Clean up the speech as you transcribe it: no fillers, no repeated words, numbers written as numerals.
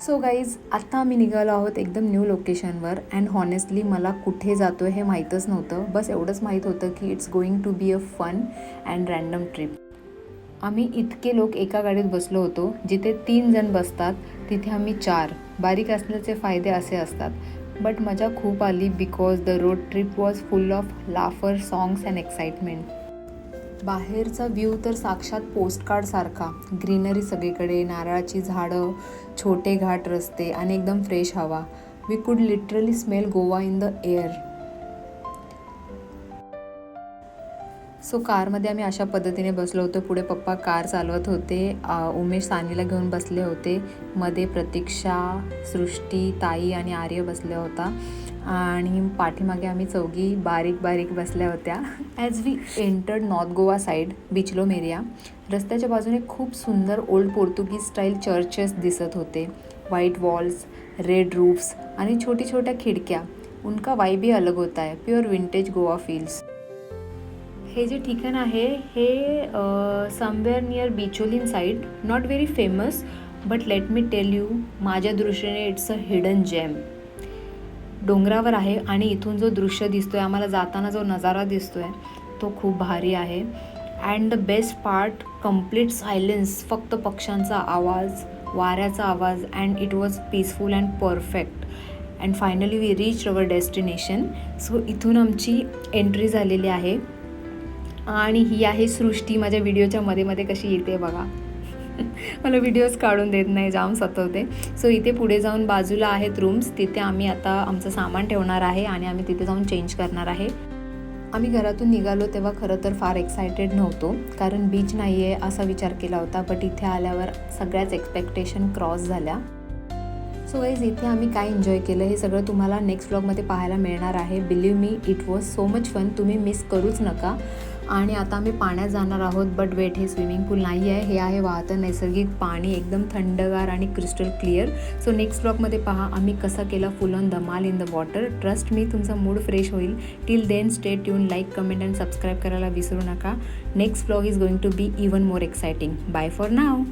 So guys, आत्ता आम्ही निघालो आहोत एकदम न्यू लोकेशनवर. अँड हॉनेस्टली मला कुठे जातो आहे हे माहीतच नव्हतं. बस एवढंच माहीत होतं की it's going to be a fun and random trip. आम्ही इतके लोक एका गाडीत बसलो होतो. जिथे 3 जण बसतात तिथे आम्ही 4. बारीक असल्याचे फायदे असे असतात. बट मजा खूप आली because the road trip was full of लाफर, songs and excitement. बाहेरचा व्ह्यू तर साक्षात पोस्टकार्डसारखा. ग्रीनरी सगळीकडे, नारळाची झाडं, छोटे घाट रस्ते आणि एकदम फ्रेश हवा. वी कुड literally smell Goa in the air. So कारमध्ये आम्ही अशा पद्धतीने बसलो होतो. पुढे पप्पा कार चालवत होते. उमेश सानवीला घेऊन बसले होते. मध्ये प्रतीक्षा, सृष्टी, ताई आणि आर्य बसल्या होता. आणि पाठीमागे आम्ही चौघी बारीक बारीक बसल्या होत्या. As we entered north Goa side, बिचलोमेरिया, रस्त्याच्या बाजूने खूप सुंदर ओल्ड पोर्तुगीज स्टाईल चर्चेस दिसत होते. व्हाईट वॉल्स, रेड रूफ्स आणि छोटी छोट्या खिडक्या. उनका वाइब ही अलग होता है. Pure vintage Goa feels. हे जे ठिकाण आहे हे somewhere near Bicholim side. Not very famous but let me tell you, माझ्या दृष्टीने इट्स अ हिडन जेम. डोंगरावर आहे आणि इथून जो दृश्य दिसतो आहे, आम्हाला जाताना जो नजारा दिसतो आहे तो खूप भारी आहे. And the best part, complete silence. फक्त पक्ष्यांचा आवाज, वाऱ्याचा आवाज. And it was peaceful and perfect. And finally we reach our destination. So इथून आमची एंट्री झालेली आहे. आणि ही आहे सृष्टी. माझ्या व्हिडिओच्या मध्ये मध्ये कशी येते बघा. मला व्हिडिओज काढून देत नाही, जाम सतवते. सो इथे पुढे जाऊन बाजूला आहेत रूम्स. तिथे आम्ही आता आमचं सामान ठेवणार आहे आणि आम्ही तिथे जाऊन चेंज करणार आहे. आम्ही घरातून निघालो तेव्हा खरं तर फार एक्सायटेड नव्हतो, कारण बीच नाही आहे असा विचार केला होता. बट इथे आल्यावर सगळ्याच एक्सपेक्टेशन क्रॉस झाल्या. सो गाईज, इथे आम्ही काय एन्जॉय केलं हे सगळं तुम्हाला नेक्स्ट व्लॉगमध्ये पाहायला मिळणार आहे. Believe me, it was so much fun. तुम्ही मिस करूच नका. आणि आता आम्ही पाण्यात जाणार आहोत. बट वेट, हे स्विमिंग पूल नाही आहे, हे आहे वाहतं नैसर्गिक पाणी, एकदम थंडगार आणि क्रिस्टल क्लिअर. सो नेक्स्ट ब्लॉगमध्ये पहा आम्ही कसा केला फुल ऑन धमाल in the water. Trust me, तुमचा मूड फ्रेश होईल. Till then stay tune, like, comment and subscribe करायला विसरू नका. Next blog is going to be even more exciting. Bye for now.